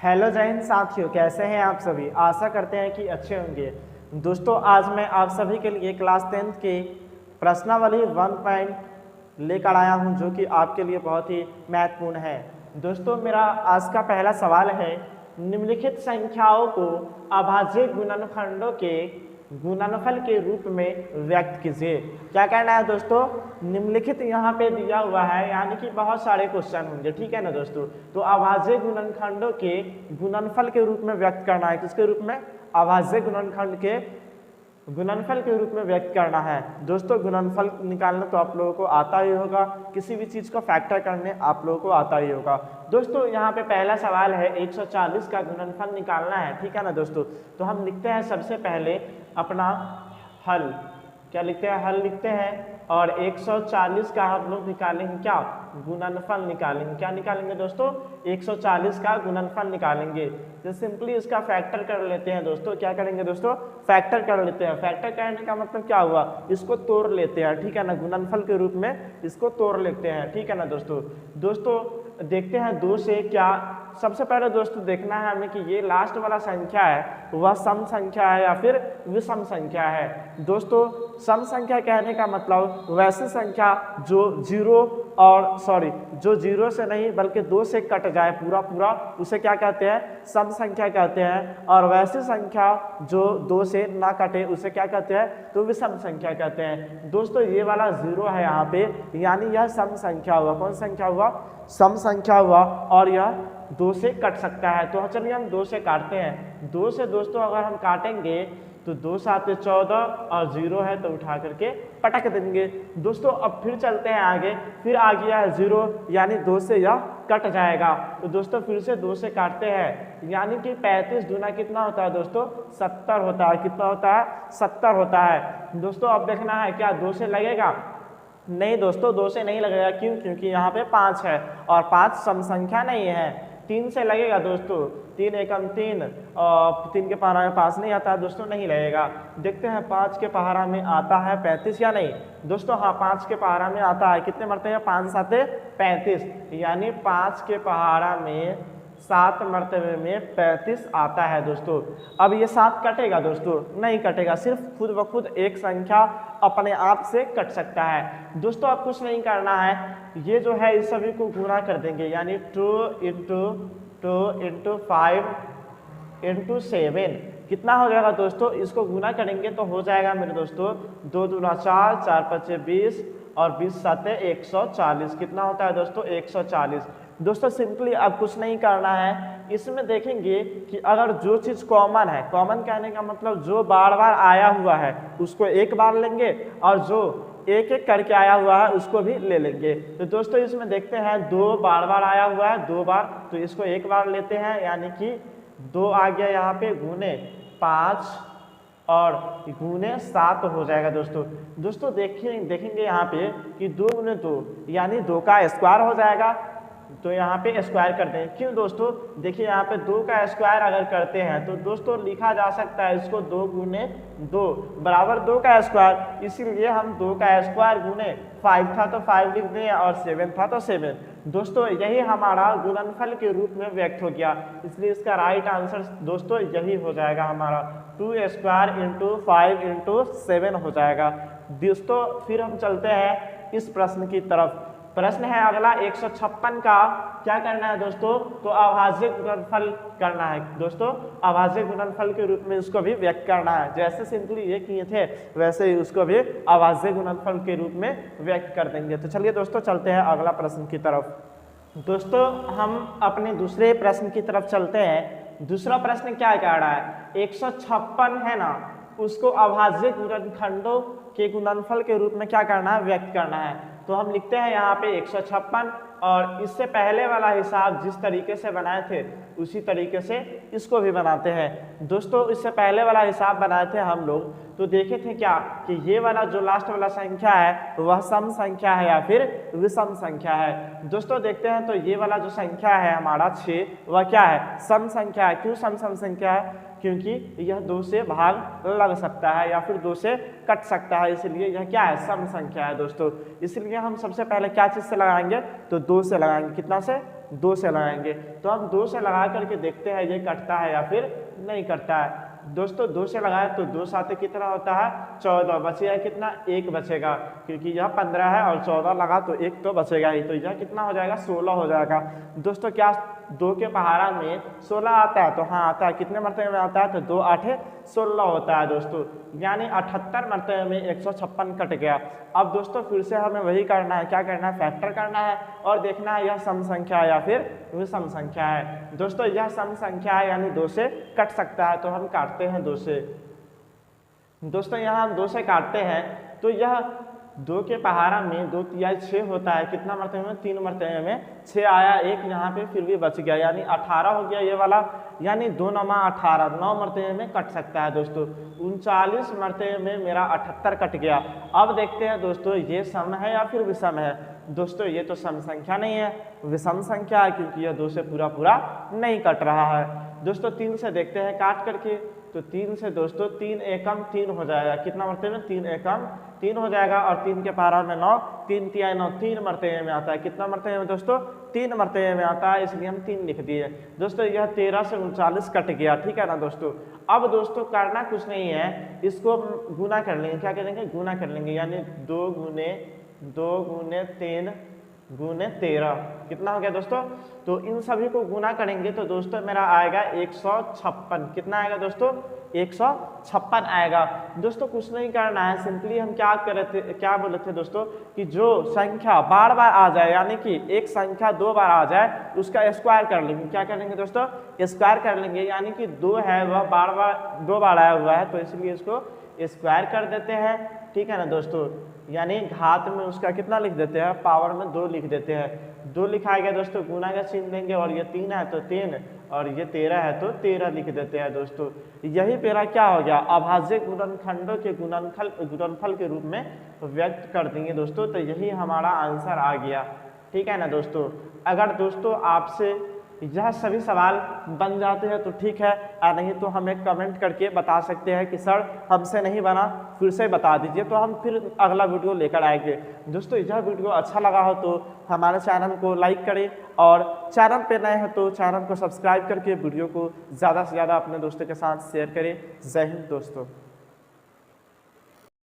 Hello जय हिंद साथियों, कैसे हैं आप सभी। आशा करते हैं कि अच्छे होंगे। दोस्तों आज मैं आप सभी के लिए क्लास 10th के प्रश्नावली 1 पॉइंट लेकर आया हूं, जो कि आपके लिए बहुत ही महत्वपूर्ण है। दोस्तों मेरा आज का पहला सवाल है, निम्नलिखित संख्याओं को अभाज्य गुणनखंडों के गुणनफल के रूप में व्यक्त कीजिए। क्या करना है दोस्तों, निम्नलिखित यहाँ पे दिया हुआ है, यानी कि बहुत सारे क्वेश्चन होंगे, ठीक है ना दोस्तों। तो अभाज्य गुणनखंडों के गुणनफल के रूप में व्यक्त करना है। किसके रूप में? अभाज्य गुणनखंड के गुणनफल के रूप में व्यक्त करना है। दोस्तों गुणनफल निकालना तो आप लोगों को आता ही होगा, किसी भी चीज़ को फैक्टर करने आप लोगों को आता ही होगा। दोस्तों यहाँ पे पहला सवाल है, 140 का गुणनफल निकालना है, ठीक है ना दोस्तों। तो हम लिखते हैं सबसे पहले अपना हल। क्या लिखते हैं? हल लिखते हैं। और 140 का हम लोग निकालेंगे क्या? गुणनफल निकालेंगे। क्या निकालेंगे दोस्तों? 140 का गुणनफल निकालेंगे। तो सिंपली इसका फैक्टर कर लेते हैं दोस्तों। क्या करेंगे दोस्तों? फैक्टर कर लेते हैं। फैक्टर करने का मतलब क्या हुआ? इसको तोड़ लेते हैं, ठीक है ना। गुणनफल के रूप में इसको तोड़ लेते हैं, ठीक है ना दोस्तों। दोस्तों देखते हैं 2 से क्या। सबसे पहले दोस्तों देखना है हमें कि ये लास्ट वाला संख्या है वह सम संख्या है या फिर विषम संख्या है। दोस्तों सम संख्या कहने का मतलब वैसी संख्या जो जो 0 से नहीं बल्कि 2 से कट जाए पूरा पूरा, उसे क्या कहते हैं? सम संख्या कहते हैं। और वैसी संख्या जो 2 से ना कटे उसे क्या कहते हैं? तो विषम संख्या कहते हैं। दोस्तों ये वाला 0 है यहाँ पे, यानी यह सम संख्या हुआ। कौन संख्या हुआ? सम संख्या हुआ। और यह 2 से कट सकता है। तो चलिए हम 2 से काटते हैं। 2 से दोस्तों अगर हम काटेंगे तो 2 7 14 और 0 है तो उठा करके पटक देंगे। दोस्तों अब फिर चलते हैं आगे। फिर आ गया है 0, यानी 2 से यह कट जाएगा। तो दोस्तों फिर से 2 से काटते हैं, यानी कि 35 दूना कितना होता है दोस्तों? 70 होता है। कितना होता है? 70 होता है। दोस्तों अब देखना है क्या 2 से लगेगा? नहीं दोस्तों 2 से नहीं लगेगा। क्यों? क्योंकि यहाँ पे 5 है और 5 सम संख्या नहीं है। 3 से लगेगा दोस्तों। 3 एकम 3 और 3 के पहाड़ा में 5 नहीं आता है दोस्तों, नहीं लगेगा। देखते हैं 5 के पहाड़ा में आता है 35 या नहीं। दोस्तों हाँ 5 के पहाड़ा में आता है। कितने मरते हैं? 5 7 35, यानी 5 के पहाड़ा में 7 मरतबे में 35 आता है दोस्तों। अब ये 7 कटेगा दोस्तों? नहीं कटेगा। सिर्फ खुद ब खुद एक संख्या अपने आप से कट सकता है। दोस्तों अब कुछ नहीं करना है, ये जो है इस सभी को गुणा कर देंगे, यानी 2 × 5 × 7 कितना हो जाएगा दोस्तों? इसको गुना करेंगे तो हो जाएगा मेरे दोस्तों 2 दूना 4, 4 5 20 और 20 7 140। कितना होता है दोस्तों? 140। दोस्तों सिंपली अब कुछ नहीं करना है। इसमें देखेंगे कि अगर जो चीज़ कॉमन है, कॉमन कहने का मतलब जो बार बार आया हुआ है उसको एक बार लेंगे, और जो एक एक करके आया हुआ है उसको भी ले लेंगे। तो दोस्तों इसमें देखते हैं 2 बार बार आया हुआ है 2 बार, तो इसको एक बार लेते हैं, यानी कि 2 आ गया यहाँ पे, गुने 5 और गुने 7 हो जाएगा दोस्तों देखेंगे यहाँ पे कि 2 × 2 यानी 2 का स्क्वायर हो जाएगा। तो यहाँ पे स्क्वायर करते हैं। क्यों दोस्तों? देखिए यहाँ पे 2 का स्क्वायर अगर करते हैं तो दोस्तों लिखा जा सकता है इसको 2 × 2 बराबर 2 का स्क्वायर। इसीलिए हम 2 का स्क्वायर गुने 5 था तो 5 लिख दें और 7 था तो 7। दोस्तों यही हमारा गुणनफल के रूप में व्यक्त हो गया, इसलिए इसका राइट आंसर दोस्तों यही हो जाएगा हमारा 2² × 5 × 7 हो जाएगा। दोस्तों फिर हम चलते हैं इस प्रश्न की तरफ। प्रश्न है अगला 156 का। क्या करना है दोस्तों? तो अभाज्य गुणनफल करना है दोस्तों। अभाज्य गुणनफल के रूप में इसको भी व्यक्त करना है। जैसे सिंपली ये किए थे वैसे ही उसको भी अभाज्य गुणनफल के रूप में व्यक्त कर देंगे। तो चलिए दोस्तों चलते हैं अगला प्रश्न की तरफ। दोस्तों हम अपने दूसरे प्रश्न की तरफ चलते हैं। दूसरा प्रश्न क्या कह रहा है? 156 है ना, उसको अभाज्य गुणनखंडों के गुणनफल के रूप में क्या करना है? व्यक्त करना है। तो हम लिखते हैं यहाँ पे 156, और इससे पहले वाला हिसाब जिस तरीके से बनाए थे उसी तरीके से इसको भी बनाते हैं। दोस्तों इससे पहले वाला हिसाब बनाए थे हम लोग, तो देखे थे क्या कि ये वाला जो लास्ट वाला संख्या है वह सम संख्या है या फिर विषम संख्या है। दोस्तों देखते हैं तो ये वाला जो संख्या है हमारा 6, वह क्या है? सम संख्या है। क्यों सम संख्या है? क्योंकि यह 2 से भाग लग सकता है या फिर 2 से कट सकता है, इसलिए यह क्या है? सम संख्या है दोस्तों। इसलिए हम सबसे पहले क्या चीज़ से लगाएंगे? तो 2 से लगाएंगे। कितना से? 2 से लगाएंगे। तो हम 2 से लगा करके देखते हैं ये कटता है या फिर नहीं कटता है। दोस्तों 2 से लगाए तो 2 साथ कितना होता है 14, बचेगा कितना 1 बचेगा, क्योंकि यह 15 है और 14 लगा तो 1 तो बचेगा ही, तो यह कितना हो जाएगा 16 हो जाएगा। दोस्तों क्या 2 के पहाड़ा में 16 आता है? तो हाँ आता है। कितने मरतबे में आता है? तो 2 8 16 होता है दोस्तों, यानी 78 मरतबे में 156 कट गया। अब दोस्तों फिर से हमें वही करना है, क्या करना है, फैक्टर करना है और देखना है यह सम संख्या है या फिर विषम संख्या है। दोस्तों यह सम संख्या है यानी 2 से कट सकता है, तो हम काटते हैं 2 से। दोस्तों यहाँ हम 2 से काटते हैं तो यह 2 के पहाड़ा में 2 तिहाई 6 होता है। कितना मरतबे में? 3 मरतबे में 6 आया, 1 यहाँ पे फिर भी बच गया, यानी 18 हो गया ये वाला, यानी 2 9 18, 9 मरतबे में कट सकता है दोस्तों। 39 मरतबे में मेरा 78 कट गया। अब देखते हैं दोस्तों ये सम है या फिर विषम है। दोस्तों ये तो सम संख्या नहीं है, विषम संख्या है, क्योंकि यह 2 से पूरा पूरा नहीं कट रहा है। दोस्तों 3 से देखते हैं काट करके, तो 3 से दोस्तों 3 एकम 3 हो जाएगा। कितना मरतबे में? 3 एकम 3 हो जाएगा, और 3 के पहाड़ा में 9, 3 तिहाई 9, 3 मरतबे में आता है। कितना मरतबे में दोस्तों? 3 मरतबे में आता है, इसलिए हम 3 लिख दिए। दोस्तों यह 13 से 39 कट गया, ठीक है ना दोस्तों। अब दोस्तों करना कुछ नहीं है, इसको गुना कर लेंगे। क्या करेंगे? गुना कर लेंगे, यानी 2 गुने 3 गुने 13, कितना हो गया दोस्तों? तो इन सभी को गुना करेंगे तो दोस्तों मेरा आएगा 156। कितना आएगा दोस्तों? 156 आएगा। दोस्तों कुछ नहीं करना है, सिंपली हम क्या बोले थे दोस्तों कि जो संख्या बार बार आ जाए, यानी कि एक संख्या 2 बार आ जाए उसका स्क्वायर कर लेंगे। क्या करेंगे दोस्तों? स्क्वायर कर लेंगे, यानी कि 2 है वह बार बार 2 बार आया हुआ है, तो इसलिए इसको स्क्वायर कर देते हैं, ठीक है ना दोस्तों। यानी घात में उसका कितना लिख देते हैं? पावर में 2 लिख देते हैं। 2 लिखा गया दोस्तों, गुना का चिन्ह देंगे, और ये 3 है तो 3, और ये 13 है तो 13 लिख देते हैं दोस्तों। यही मेरा क्या हो गया? अभाज्य गुणनखंडों के गुणनफल के रूप में व्यक्त कर देंगे दोस्तों। तो यही हमारा आंसर आ गया, ठीक है ना दोस्तों। अगर दोस्तों आपसे यह सभी सवाल बन जाते हैं तो ठीक है, और नहीं तो हमें कमेंट करके बता सकते हैं कि सर हमसे नहीं बना, फिर से बता दीजिए, तो हम फिर अगला वीडियो लेकर आएंगे। दोस्तों यह वीडियो अच्छा लगा हो तो हमारे चैनल को लाइक करें, और चैनल पे नए हैं तो चैनल को सब्सक्राइब करके वीडियो को ज़्यादा से ज़्यादा अपने दोस्तों के साथ शेयर करें। जय हिंद दोस्तों।